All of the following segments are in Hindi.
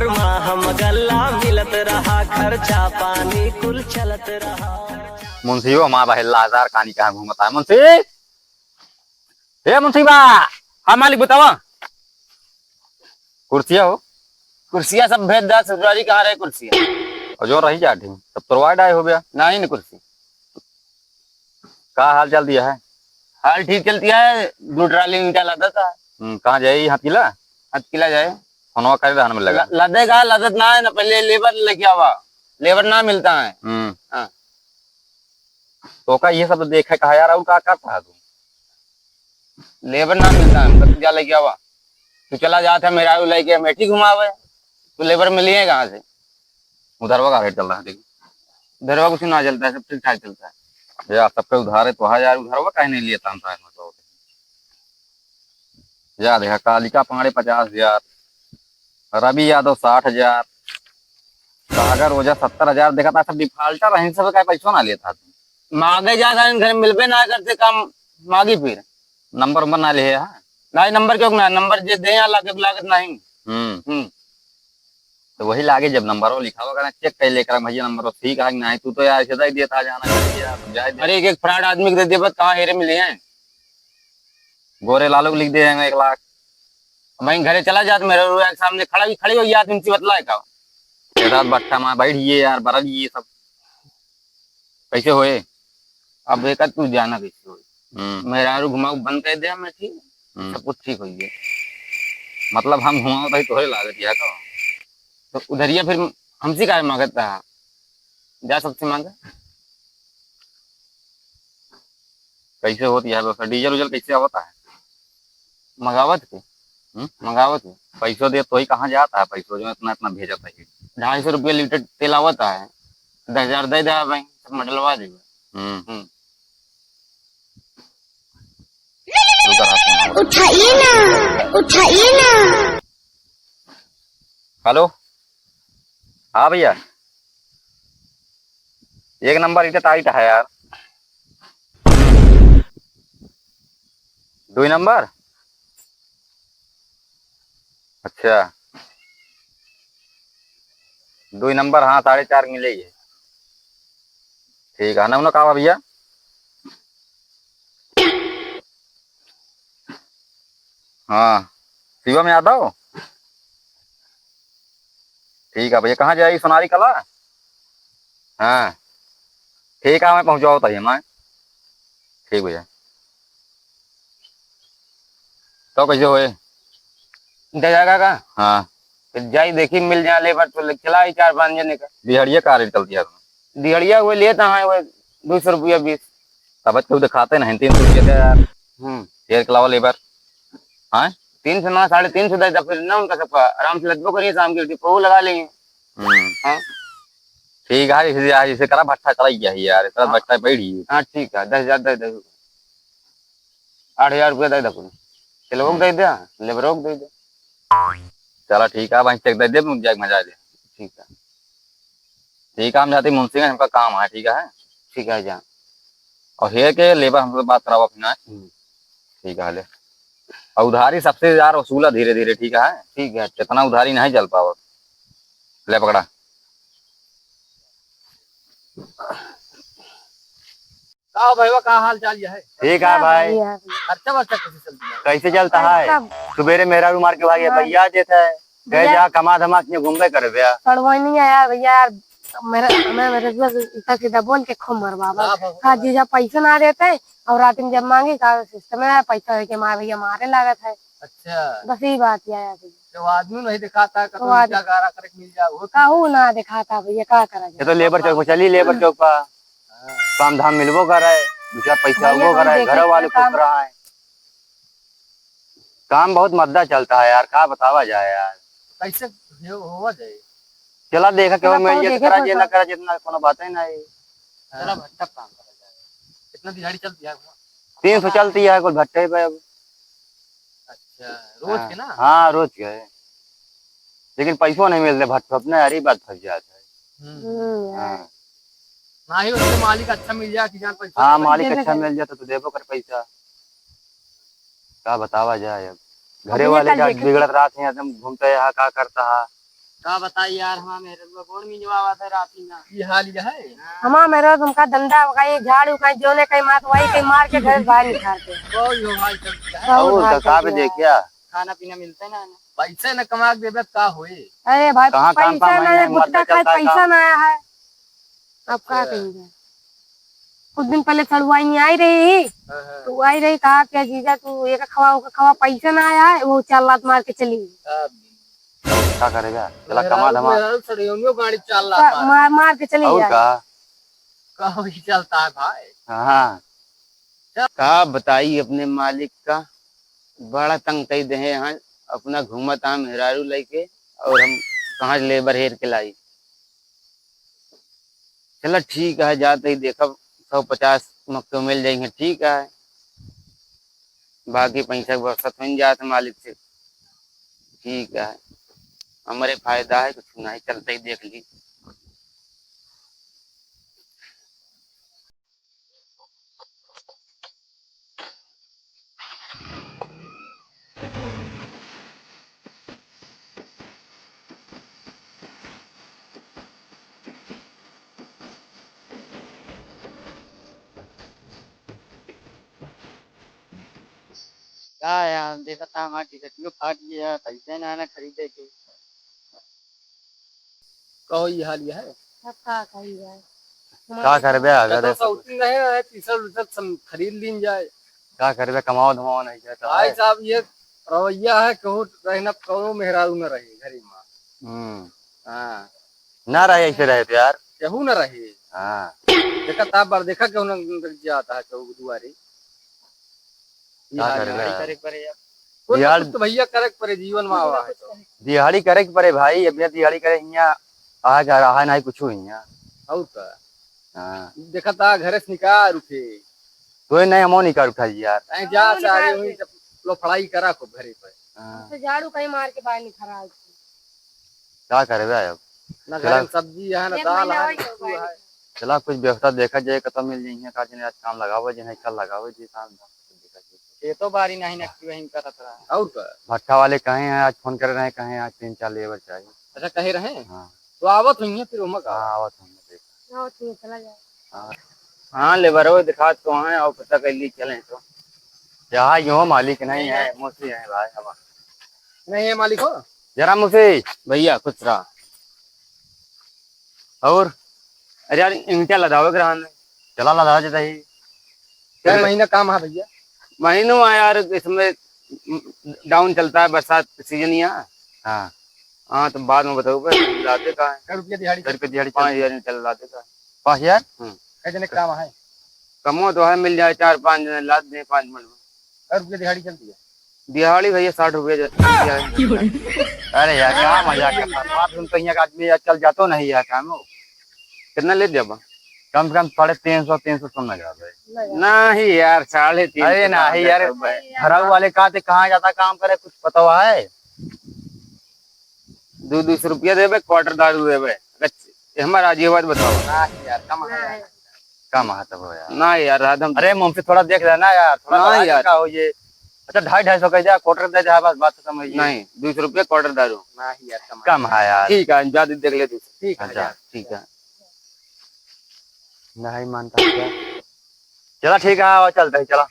हर माह मगल्ला मिलत रहा, खर्चा पानी कुल चलत रहा। मुंशी हो हमारा बहेला हजार कहानी कहाँ घूमता है मुंशी। हे मुंशी बा। हाँ मालिक बतावा। कुर्सिया हो। कुर्सियां सब भेज दा। ससुराली कहाँ रहे कुर्सियां? और जो रही जाठी सब तोड़वा डाय हो गया। नहीं न कुर्सी। का हाल चाल दिया है? हाल ठीक चलती है। 2 ट्राली ईंटा लदा था। कहाँ जाए हथीला? हथकिला जाए। फोनवा कर रहने में लगा। लदेगा लदत ना है ना, पहले लेबर लेके आवा। लेबर ना मिलता है। हाँ। तो का ये सब देखा कहा यार और का करता है तू? लेबर ना मिलता है, तू जा लेके आवा। तू चला जाता है मेरा लेके मेठी घुमावे, तो लेबर मिलिए कहाँ से? उधर का रेट चल रहा है देख। धरवा कुछ ना चलता है, सब ठीक ठाक चलता है। यार सबके उधार है तो हाँ यार उधार कहीं नहीं लिए था मतलब। यार देखा कालिका पांडे 50,000, रवि यादव 60,000, सागर ओझा 70,000 देखा था। सब डिफाल्टर रहे सब का पैसा ना लेता तू। मांगे जाता है घर मिलबे ना करते, काम मांगी फिर नंबर ना ले है। नहीं नंबर क्यों ना, नंबर जे दे यहाँ लाके लागत नहीं। तो वही लागे जब नंबर लिखा होगा ना चेक कर लेकर भैया नंबर ठीक है नहीं तू तो यार सीधा ही देता जाना। अरे एक फ्रॉड आदमी को दे दिया, बस कहाँ हेरे मिले हैं। गोरे लालू को लिख दे 1 लाख। वहीं घरे चला जाता, मेरे के सामने खड़ी हो याद उनसे बतलाए का रात बट्टा मार बैठिए यार बरल ये सब कैसे होए। अब एक तू जाना कैसे हो। मेरा घुमाऊ बंद कर दिया मैं, ठीक सब कुछ ठीक हो गया। मतलब हम घुमाओ तो तोहरे लागत है का? तो उधरिया फिर हमसे क्या मांगत रहा, जा सबसे मांगा। कैसे होती है व्यवस्था? डीजल उजल कैसे होता है? मंगावत के मंगावत के पैसों दे तो ही कहाँ जाता है पैसों जो इतना इतना भेजता है। 250 रुपया लीटर तेल आवता है। 10,000 दे दे भाई, सब मडलवा देगा। उठाइए ना, उठाइए ना। हेलो हाँ भैया 1 नंबर इतना टाइट है यार। 2 नंबर अच्छा 2 नंबर हाँ 4.5 मिलेगी। ठीक है ना उन्होंने कहा भैया। हाँ शिवम यादव ठीक है भैया। कहाँ जाएगी? सोनारी कला। हाँ ठीक है मैं पहुँचाओ तही मैं। ठीक भैया। तो कैसे होए? जगह का हाँ फिर जाई देखी मिल जाए लेबर तो चला ही 4-5 जने का। बिहड़िया का रेट चलती है तुम्हें? दिहड़िया हुए लेता है वो 200 रुपया 20। तब क्यों दिखाते नहीं 300 रुपये का यार। शेयर के अलावा लेबर हाँ 300 ना 350 देता फिर ना उनका सबका आराम से लदबो करिए, शाम की वो लगा लेंगे। हाँ ठीक है इसे यार इसे करा भट्टा चला गया है यार इतना भट्टा बैठी। हाँ ठीक है 10,000 दे दे। 8,000 रुपया दे दे। चलो दे दे, लेबरों को दे दे। चलो ठीक है वहीं चेक दे दे मुझे मजा दे। ठीक है ठीक है हम जाते मुंशी का हमका काम है। ठीक है ठीक है जा। और हेयर के लेबर हमसे बात कराओ अपना। ठीक है ले और उधारी सबसे यार वसूला धीरे धीरे। ठीक है ठीक है इतना उधारी नहीं चल पाओ। ले पकड़ा। का भाई का हाल चाल है? ठीक है भाई। खर्चा वर्चा कैसे चलती है? कैसे चलता है? सुबेरे मेरा मार के भाई भैया जैसे कह जा कमा धमा के घूमबे कर भैया। पढ़वा नहीं आया भैया यार। मेरे उल्टा सीधा बोल के खूब मरवा। हाँ जीजा पैसा ना देते और रात में जब मांगे का सिस्टम है पैसा है कि मार भैया मारे लागत है। अच्छा बस यही बात है। जब आदमी नहीं दिखाता करे मिल जाओ काहू ना दिखाता भैया का करा ये तो लेबर चौक चली लेबर चौक पर काम धाम मिलबो कर रहा है। दूसरा पैसा वो कर रहा है घर वाले खुश रहा है। काम बहुत मद्दा चलता है यार का बतावा जाए यार। कैसे होवा जाए? चला देखा क्यों मैं करा जे ना करा जितना कोनो बात है ना। चला भट्टा काम करा जाए। कितना दिहाड़ी चलती है? 300 चलती है कोई भट्टे पे अब। अच्छा रोज के ना? हाँ रोज के है लेकिन पैसों नहीं मिलते भट्टे अपने यार ही बात फंस जाता है। ना ही उसके मालिक अच्छा मिल जाए कि जान पैसा। हाँ मालिक अच्छा मिल जाता तो देबो कर पैसा। क्या बतावा जाए अब घरे वाले का बिगड़त रात है एकदम घूमते यहाँ का करता है। का बताई यार, हाँ मेरे को कौन मिलवा था रात ही ना। ये हाल ये है। हमारा मेरा तुमका धंधा कहीं झाड़ू कहीं जोने कहीं मात वही कहीं मार के घर से बाहर निकालते हैं। कोई हो भाई चलता है। बहुत और हाल कहाँ पे चलती है। देखिया खाना पीना मिलता है ना। पैसे न कमा के देबे का होए। अरे भाई कहाँ काम पैसा पाम ना है, है, मरदा गुट्टा खाए चलता है पैसा काम। ना आया है। अब क्या कहेंगे। कुछ दिन पहले सड़ुआई आई रही तो आई रही, कहा क्या जीजा तू एक खवा पैसा ना आया है, वो 4 लात मार के चली गई। क्या करेगा, चला कमा धमा सड़ियों गाड़ी चल रहा मार के चली और जाए। का वही चलता है भाई। हाँ का बताई अपने मालिक का, बड़ा तंग कई दे यहाँ। अपना घूमत हम हेरारू लेके और हम कहाँ लेबर हेर के लाई। चला ठीक है, जाते ही देखा 150 मक्के मिल जाएंगे, ठीक है। बाकी पैसा बरसत हो जाते मालिक से, ठीक है। हमारे फायदा है, कुछ नहीं चलते ही देख ली। क्या यार देखा था हमारा टिकट क्यों फाट गया, पैसे ना ना खरीदे के। कहो ये हाल ये है। अब क्या कही जाए। क्या करबे अगर तो सौती नहीं है, तीसर उधर खरीद लीन जाए। क्या करबे, कमाओ धमाओ नहीं जाता भाई है। साहब ये रवैया है, कहूँ रहना कहो मेहरारू न रहे घरी में। हाँ ना रहे ऐसे रहे तो यार। केहू न रहे। हाँ देखा ताप बार देखा क्यों न जाता है कहू दुआरे। क्या करबे करे पड़े यार। दिहाड़ तो भैया करे पड़े, जीवन में आवा है तो। दिहाड़ी करे के पड़े भाई, अब दिहाड़ी करे यहाँ आ जा रहा है नहीं कुछ यहाँ। और का हाँ देखा था घरे से निकाल उठे। तो नहीं हम नहीं कर उठाई यार। कहीं जा से आगे हुई जब लो पढ़ाई करा को घरे पे। हाँ, तो झाड़ू कहीं मार के बाहर निकाल। क्या करबे अब। ना चला। घर में सब्जी है ना एक दाल महीना है हो ना गया कुछ है। चला कुछ व्यवस्था देखा जाए, कतम मिल जाए का जिन्हें आज काम लगावे जिन्हें कल लगावे जी काम देखा जाए। ये तो बारी नहीं नक्की वहीं करत रहा। और का भट्टा वाले कहे हैं आज फोन कर रहे हैं, कहे आज 3-4 लेबर चाहिए। अच्छा कहे रहे। हाँ तो आवत हुई है फिर उमक हाँ आवत हमने देखा। आओ तू चला जाए। हाँ हाँ लेबर हो दिखा तो है और पता कर ली चले तो यहाँ यूँ मालिक नहीं है, मुझसे है भाई हवा। नहीं है मालिक हो। जरा मुझसे भैया कुछ रहा और अरे यार ईंटा लदावे ग्रहण चला लदा जाता ही। क्या महीना काम है भैया। महीनों है यार, इसमें डाउन चलता है बरसात सीजन यहाँ। हाँ हाँ तो बाद में बताओ लाते का है। क्या रुपया दिहाड़ी घर पे दिहाड़ी 5,000 चल लाते का 5,000। कैसे काम है। कमो तो है, मिल जाए 4-5 जने लाद दे 5 मिनट में। क्या रुपया दिहाड़ी चलती है। दिहाड़ी भैया 60 रुपये। अरे यार क्या मजाक करता है, 5 दिन तो यहाँ का आदमी यार चल जातो नहीं यार काम हो। कितना ले जब कम से कम 350 कम ना जाता है। नहीं यार 350। अरे नहीं यार हराऊ वाले कहाँ जाता काम करे कुछ पता हुआ है। 200 रुपया देवे क्वार्टर दारू देवे हमारा आजीवाद बताओ। नहीं यार कम है। कम है तब यार ना यार आदम। अरे मुझसे थोड़ा देख लेना यार, थोड़ा हाँ यार। का हो ये। अच्छा 250-250 कह जा क्वार्टर दे जा बस बात समझ। नहीं 200 रुपया क्वार्टर दारू। नहीं यार कम है यार। ठीक है ज्यादा देख ले 200। ठीक है अच्छा यार। ठीक है नहीं मानता क्या। चला ठीक है और चलते है चला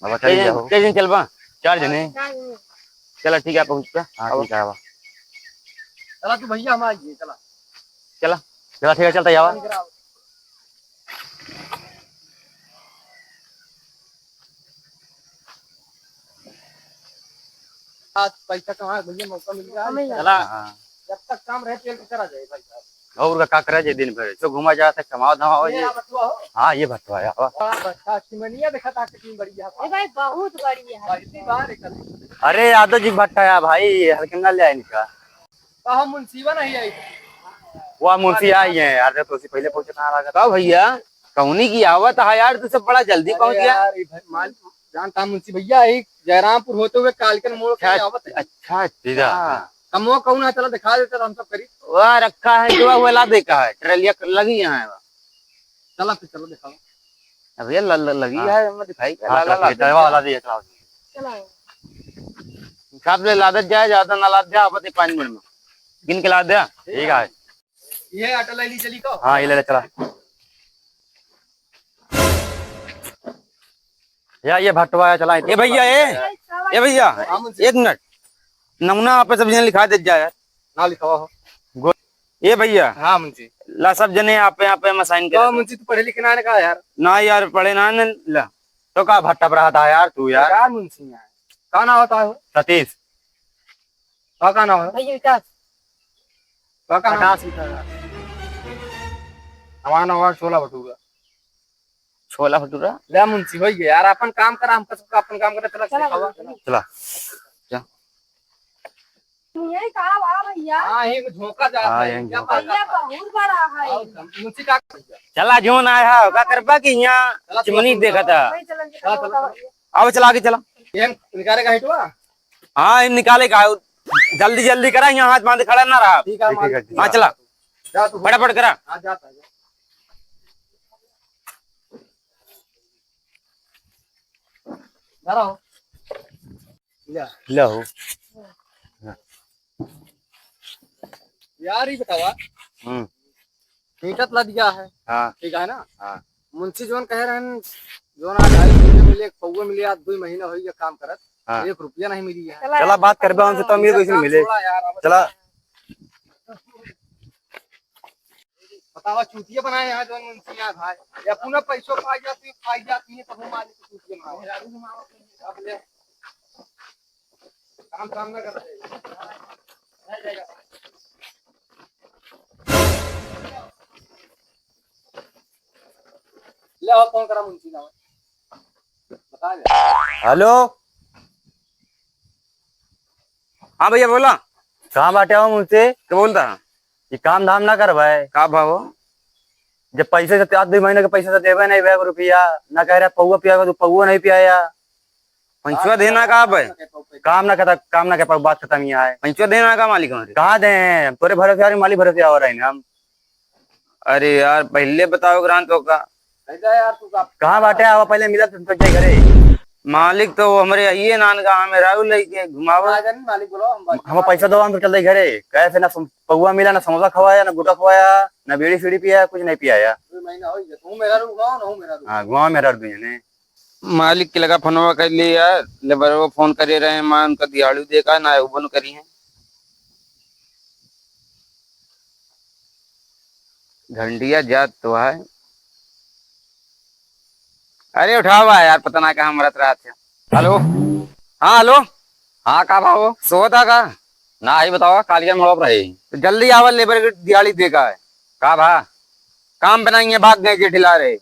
बाबा चलिए जाओ। किस दिन चलबा। 4 जने चला ठीक है पहुंच गया। हाँ ठीक है बाबा चला तू भैया हम आइए चला। चला चला ठीक है चलता जावा। आज पैसा कमा भैया मौका मिल गया। चला हाँ। जब तक काम रहे तेल करा जाए भाई साहब। और का करे जे दिन भर तो घुमा जाता कमाओ धमाओ ये। बटुआ हो। हाँ ये भटवा है बच्चा सिमनिया देखा था कितनी बड़ी है। ए भाई बहुत बढ़िया है। इतनी बाहर निकल। अरे यादव जी भट्टा भाई हल्के ले आए इनका हम मुंसीबा नहीं आई। वो मुंशी आई है यार, तो उससे पहले पहुंचे कहाँ लगा का भैया कौनी की आवत है यार, तू सब बड़ा जल्दी पहुंच गया। जानता मुंशी भैया एक जयरामपुर होते हुए कालकन मोड़ के आवत है। अच्छा सीधा कमो कौन है चलो दिखा देते हम सब करी। वह रखा है जो वो ला देखा है ट्रेलिया लगी यहाँ है। चला फिर चलो दिखाओ। अब ये लगी है मैं दिखाई चला सब ले लादत जाए ज्यादा ना लाद जाए 5 मिनट में गिन के ला दे। ठीक है। ये ऑटो ले ली चली तो। हाँ ये ले ले चला। ये भट्टवा है चला। ये भैया ये भैया एक मिनट नमूना आप सब जने लिखा दे जा यार। ना लिखवा हो। ये भैया हाँ मुंशी। ला सब जने आप यहाँ पे मसाइन तो कर मुंशी तू पढ़े लिखे ना ने कहा यार। ना यार पढ़े ना ने ला तो का भट्टा पर रहा था यार तू यार। यार मुंशी यार कहाँ ना होता है सतीश कहाँ ना हो भैया विकास कहाँ ना हमारा नाम छोला भटूरा। छोला भटूरा ले मुंशी हो गया यार अपन काम करा हम सबका अपन काम करा चला चला। यही कहा वाह भैया। हाँ यही झोंका जा हाँ, है यही क्या झोंका। भैया बहुत बड़ा है। मुंशी का चला जोन आया है का करबा की यहाँ चिमनी देखा था। वही चलन चला भैया। अब चला के चला। ये निकालेगा हिटवा। हाँ निकाले का जल्दी जल्दी करा यहाँ हाथ बांध खड़ा ना रहा। ठीक है मालिक। हाँ चला जा तू फटाफट करा। हाँ जाता है जा रहा हो ले लो यार ही बतावा हम्म हीटत ला दिया है। हाँ ठीक है ना। हाँ मुंशी जोन कह रहे हैं जोन आज 2.5 मिले पौवे मिले आज 2 महीना हो गया काम करत। हाँ। 1 रुपया नहीं मिली है। चला बात करबा उनसे तो अमीर कैसे मिले। थोड़ा यार अब चला बतावा चूतिया बनाए हैं जोन मुंशी यार भाई या पुनः पैसों पाई जाती है खाई जाती है तब मालिक को चूतिया बनाओ। अब ले काम सामना करते रह जाएगा। ले आओ फोन करा मुंशी ना बता दे। हेलो हाँ भैया बोला कहाँ बाटे हो मुझसे क्या बोलता ये काम धाम ना कर भाई का भाव जब पैसे से 2 महीने के पैसे से देवे नहीं 1 रुपया ना कह रहा पौवा पिया तो पौवा नहीं पियाया पंचुआ देना का भाई काम ना कर बात खत्म यहाँ है। पंचुआ देना का मालिक हमारे कहाँ दे तोरे भरोसे यार मालिक भरोसे आ रहा है हम। अरे यार पहले बताओ ग्रांतों का यार तू कहाँ बाटे आवा पहले मिला तो घरे मालिक तो हमारे ये नान का हमें राहुल लेके घुमावा मालिक बोलो हम पैसा दो हम चल घरे कैसे ना पौवा मिला ना समोसा खवाया ना गुटा खवाया ना बीड़ी सीढ़ी पिया कुछ नहीं पिया। 2 महीना हो गया तू मेरा रू गाँव ना हूँ मेरा रू। हाँ गुआ में रख दूँ ने मालिक के लगा फोनवा कर लिए यार लेबर वो फोन करे रहे हैं मां उनका दिहाड़ी देखा ना बन करी है घंटिया जात तो है। अरे उठावा यार पता ना कहाँ मरत रहा था। हेलो हाँ हेलो हाँ का भाव सोता का ना ही बताओ कालिया मोड़ रहे तो जल्दी आवा लेबर की दिहाड़ी देखा है का भा काम बनाएंगे भाग गए के ठिला रहे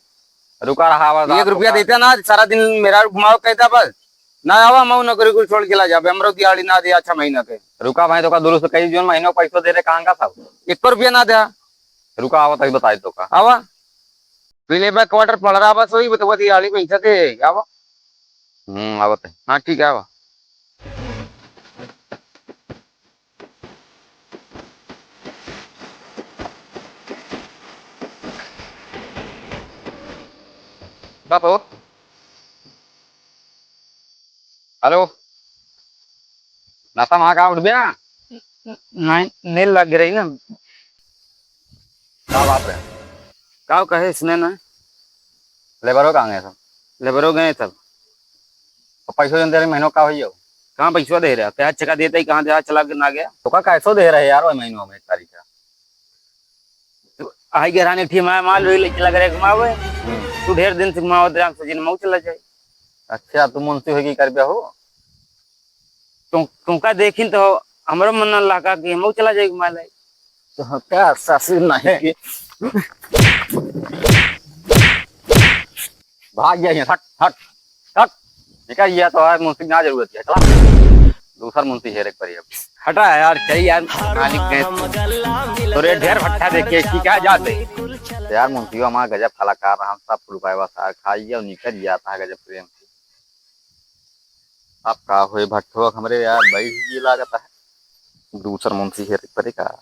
रुका रहा 1 रुपया देते ना सारा दिन मेरा घुमाओ कहता बस ना आवा मैं नौकरी को छोड़ के ला जाबे हमरो दिहाड़ी ना दिया 6 महीना के रुका भाई तो का दुरुस्त कई जोन महीनों पैसा दे रहे कहाँ का सब 1 रुपया ना दिया रुका आवा तभी बताई तो का आवा पहले बार क्वार्टर पड़ रहा बस वही बता दिहाड़ी पैसा के आवा आवत है हाँ ठीक है आवा बापू हेलो नाता वहां का उठ गया नहीं लग रही ना क्या बात है क्या कहे इसने ना लेबरों कहाँ गए सब लेबरों गए सब पैसों जन दे रहे महीनों का हो कहाँ पैसा दे रहा क्या चका देता ही कहाँ दे चला ना गया तो का कैसो दे रहे यार महीनों में 1 तारीख का आई गहराने ठीक माल ले चला करे घुमावे तू ढेर दिन से घुमाओ दिन मऊ चला जाए। अच्छा तू मुंशी होगी कर हो तुमका देखी तो हमारा मन लगा कि मऊ चला जाए घुमा ले तो क्या ससुर नहीं भाग गया हट हट हट निकल गया तो है मुंशी ना जरूरत है चला दूसरा मुंशी है एक पर हटा यार चाहिए यार मालिक गए तो ढेर भट्टा देखे कि क्या जाते यार मुंशी हमारा गजब कलाकार हम सब रुपए बसा खाइए और निकल जाता है गजब प्रेम से अब का हुए भट्टो हमारे यार भाई ये लागत है दूसरा मुंशी है पर का